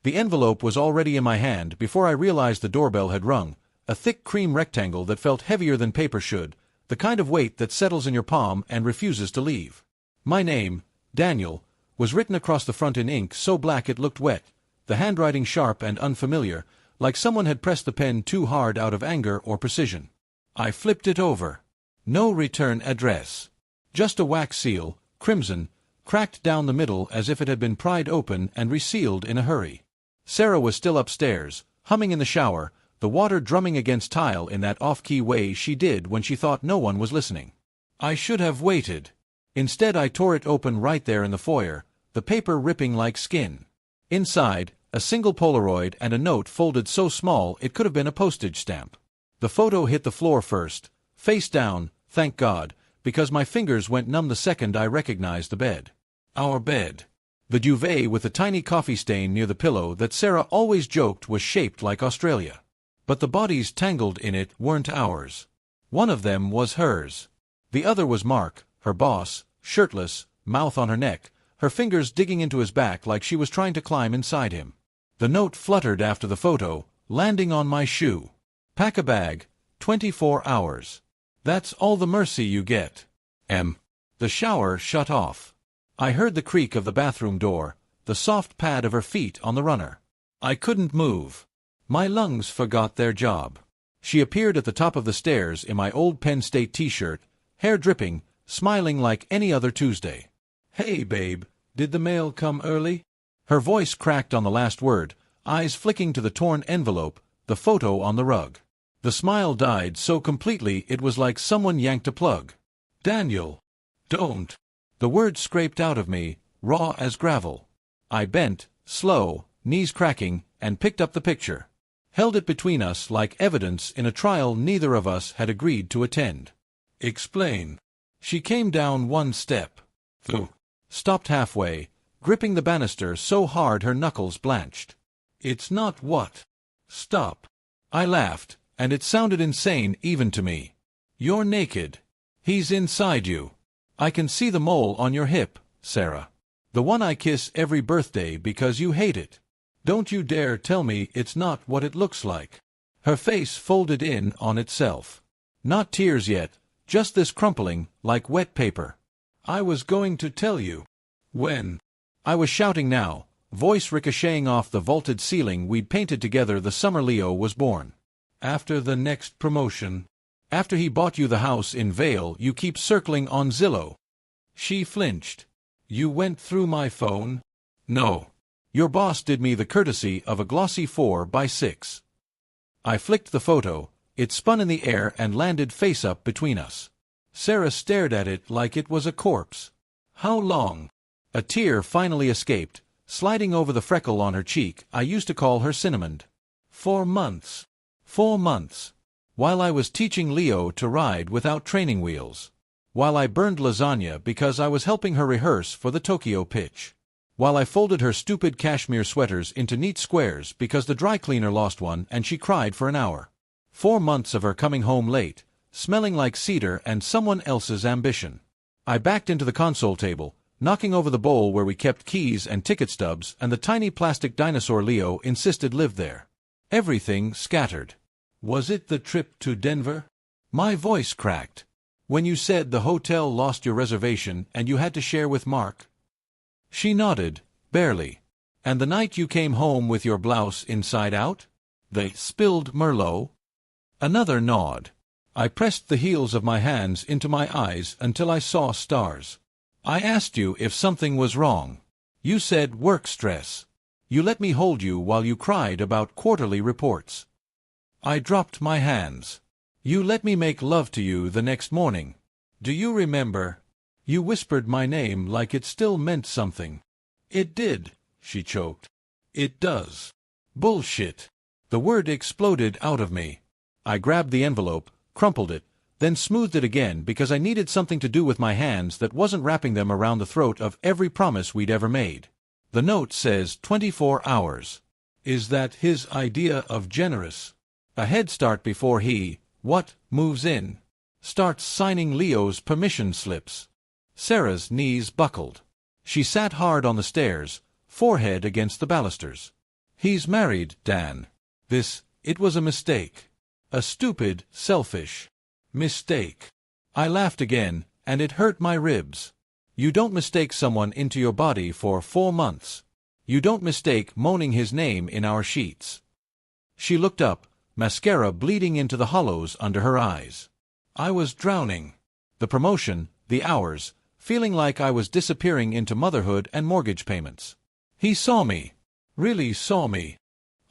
The envelope was already in my hand before I realized the doorbell had rung, a thick cream rectangle that felt heavier than paper should, the kind of weight that settles in your palm and refuses to leave. My name, Daniel, was written across the front in ink so black it looked wet, the handwriting sharp and unfamiliar, like someone had pressed the pen too hard out of anger or precision. I flipped it over. No return address. Just a wax seal, crimson, cracked down the middle as if it had been pried open and resealed in a hurry. Sarah was still upstairs, humming in the shower, the water drumming against tile in that off-key way she did when she thought no one was listening. I should have waited. Instead I tore it open right there in the foyer, the paper ripping like skin. Inside, a single Polaroid and a note folded so small it could have been a postage stamp. The photo hit the floor first, face down, thank God, because my fingers went numb the second I recognized the bed. Our bed. The duvet with the tiny coffee stain near the pillow that Sarah always joked was shaped like Australia. But the bodies tangled in it weren't ours. One of them was hers. The other was Mark, her boss, shirtless, mouth on her neck, her fingers digging into his back like she was trying to climb inside him. The note fluttered after the photo, landing on my shoe. Pack a bag, 24 hours. That's all the mercy you get. The shower shut off. I heard the creak of the bathroom door, the soft pad of her feet on the runner. I couldn't move. My lungs forgot their job. She appeared at the top of the stairs in my old Penn State t-shirt, hair dripping, smiling like any other Tuesday. "Hey, babe, did the mail come early?" Her voice cracked on the last word, eyes flicking to the torn envelope, the photo on the rug. The smile died so completely it was like someone yanked a plug. "Daniel, don't." The words scraped out of me, raw as gravel. I bent, slow, knees cracking, and picked up the picture. Held it between us like evidence in a trial neither of us had agreed to attend. "Explain." She came down one step. Stopped halfway, gripping the banister so hard her knuckles blanched. "It's not what." "Stop." I laughed, and it sounded insane even to me. "You're naked. He's inside you. I can see the mole on your hip, Sarah. The one I kiss every birthday because you hate it. Don't you dare tell me it's not what it looks like." Her face folded in on itself. Not tears yet, just this crumpling, like wet paper. "I was going to tell you." "When?" I was shouting now, voice ricocheting off the vaulted ceiling we'd painted together the summer Leo was born. "After the next promotion. After he bought you the house in Vale you keep circling on Zillow." She flinched. "You went through my phone?" "No. Your boss did me the courtesy of a glossy 4x6. I flicked the photo, it spun in the air and landed face up between us. Sarah stared at it like it was a corpse. "How long?" A tear finally escaped, sliding over the freckle on her cheek I used to call her Cinnamon. 4 months. 4 months. While I was teaching Leo to ride without training wheels. While I burned lasagna because I was helping her rehearse for the Tokyo pitch. While I folded her stupid cashmere sweaters into neat squares because the dry cleaner lost one and she cried for an hour. 4 months of her coming home late, smelling like cedar and someone else's ambition. I backed into the console table, knocking over the bowl where we kept keys and ticket stubs and the tiny plastic dinosaur Leo insisted lived there. Everything scattered. "Was it the trip to Denver?" My voice cracked. "When you said the hotel lost your reservation and you had to share with Mark?" She nodded, barely. "And the night you came home with your blouse inside out? They spilled Merlot?" Another nod. I pressed the heels of my hands into my eyes until I saw stars. "I asked you if something was wrong. You said work stress. You let me hold you while you cried about quarterly reports." I dropped my hands. "You let me make love to you the next morning. Do you remember? You whispered my name like it still meant something." "It did," she choked. "It does." "Bullshit." The word exploded out of me. I grabbed the envelope, crumpled it, then smoothed it again because I needed something to do with my hands that wasn't wrapping them around the throat of every promise we'd ever made. The note says 24 hours. Is that his idea of generous? A head start before he, moves in? Starts signing Leo's permission slips. Sarah's knees buckled. She sat hard on the stairs, forehead against the balusters. He's married, Dan. It was a mistake. A stupid, selfish mistake. I laughed again, and it hurt my ribs. You don't mistake someone into your body for 4 months. You don't mistake moaning his name in our sheets. She looked up, mascara bleeding into the hollows under her eyes. I was drowning. The promotion, the hours, feeling like I was disappearing into motherhood and mortgage payments. He saw me. Really saw me.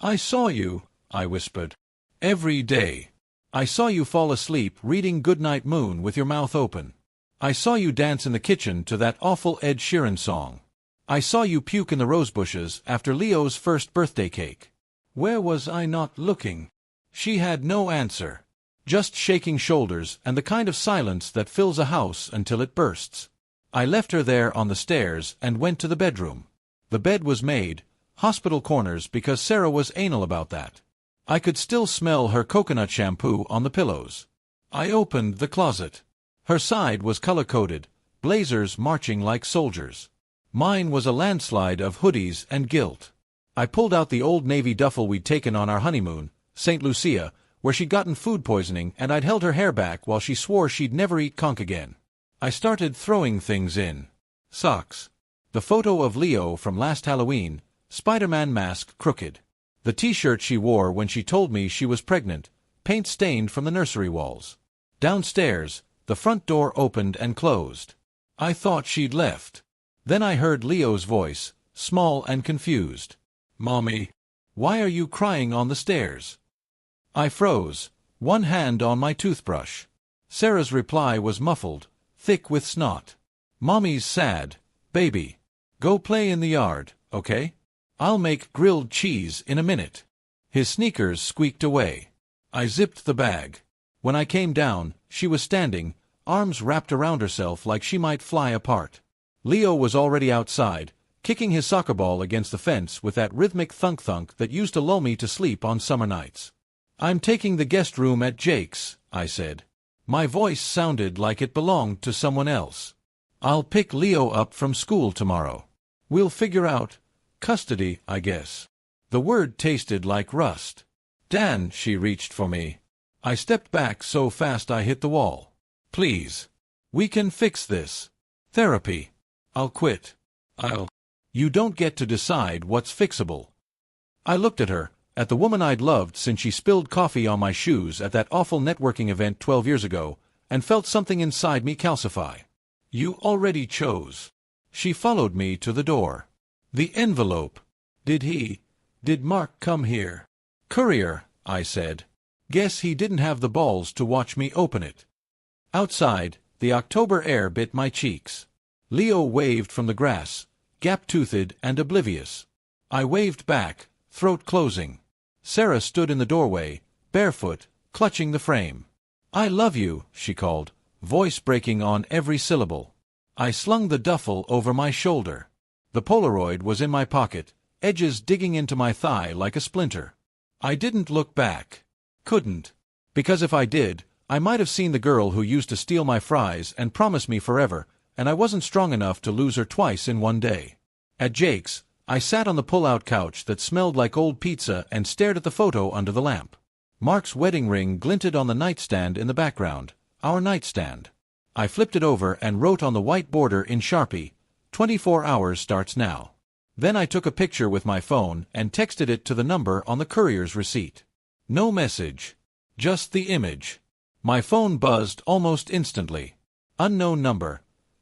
I saw you, I whispered. Every day. I saw you fall asleep reading Goodnight Moon with your mouth open. I saw you dance in the kitchen to that awful Ed Sheeran song. I saw you puke in the rosebushes after Leo's first birthday cake. Where was I not looking? She had no answer. Just shaking shoulders and the kind of silence that fills a house until it bursts. I left her there on the stairs and went to the bedroom. The bed was made, hospital corners, because Sarah was anal about that. I could still smell her coconut shampoo on the pillows. I opened the closet. Her side was color-coded, blazers marching like soldiers. Mine was a landslide of hoodies and guilt. I pulled out the old Navy duffel we'd taken on our honeymoon, St. Lucia, where she'd gotten food poisoning and I'd held her hair back while she swore she'd never eat conch again. I started throwing things in. Socks. The photo of Leo from last Halloween, Spider-Man mask crooked. The t-shirt she wore when she told me she was pregnant, paint stained from the nursery walls. Downstairs, the front door opened and closed. I thought she'd left. Then I heard Leo's voice, small and confused. Mommy, why are you crying on the stairs? I froze, one hand on my toothbrush. Sarah's reply was muffled, thick with snot. Mommy's sad, baby. Go play in the yard, okay? I'll make grilled cheese in a minute. His sneakers squeaked away. I zipped the bag. When I came down, she was standing, arms wrapped around herself like she might fly apart. Leo was already outside, kicking his soccer ball against the fence with that rhythmic thunk-thunk that used to lull me to sleep on summer nights. I'm taking the guest room at Jake's, I said. My voice sounded like it belonged to someone else. I'll pick Leo up from school tomorrow. We'll figure out custody, I guess. The word tasted like rust. Dan, she reached for me. I stepped back so fast I hit the wall. Please. We can fix this. Therapy. I'll quit. You don't get to decide what's fixable. I looked at her, at the woman I'd loved since she spilled coffee on my shoes at that awful networking event 12 years ago, and felt something inside me calcify. You already chose. She followed me to the door. The envelope. Did Mark come here? Courier, I said. Guess he didn't have the balls to watch me open it. Outside, the October air bit my cheeks. Leo waved from the grass, gap-toothed and oblivious. I waved back, throat closing. Sarah stood in the doorway, barefoot, clutching the frame. I love you, she called, voice breaking on every syllable. I slung the duffel over my shoulder. The Polaroid was in my pocket, edges digging into my thigh like a splinter. I didn't look back. Couldn't. Because if I did, I might have seen the girl who used to steal my fries and promise me forever, and I wasn't strong enough to lose her twice in one day. At Jake's, I sat on the pull-out couch that smelled like old pizza and stared at the photo under the lamp. Mark's wedding ring glinted on the nightstand in the background, our nightstand. I flipped it over and wrote on the white border in Sharpie, 24 hours starts now. Then I took a picture with my phone and texted it to the number on the courier's receipt. No message. Just the image. My phone buzzed almost instantly. Unknown number.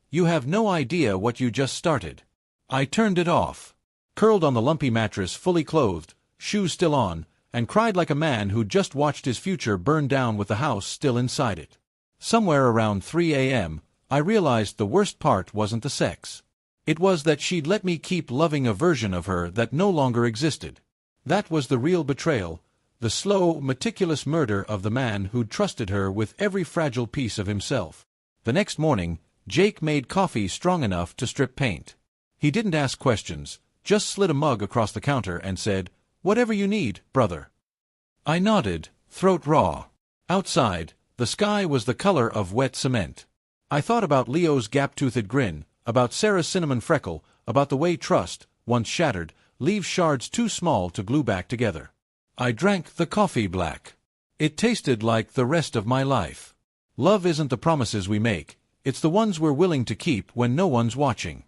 You have no idea what you just started. I turned it off. Curled on the lumpy mattress, fully clothed, shoes still on, and cried like a man who'd just watched his future burn down with the house still inside it. Somewhere around 3 a.m., I realized the worst part wasn't the sex. It was that she'd let me keep loving a version of her that no longer existed. That was the real betrayal, the slow, meticulous murder of the man who'd trusted her with every fragile piece of himself. The next morning, Jake made coffee strong enough to strip paint. He didn't ask questions, just slid a mug across the counter and said, "Whatever you need, brother." I nodded, throat raw. Outside, the sky was the color of wet cement. I thought about Leo's gap-toothed grin, about Sarah's cinnamon freckle, about the way trust, once shattered, leaves shards too small to glue back together. I drank the coffee black. It tasted like the rest of my life. Love isn't the promises we make, it's the ones we're willing to keep when no one's watching.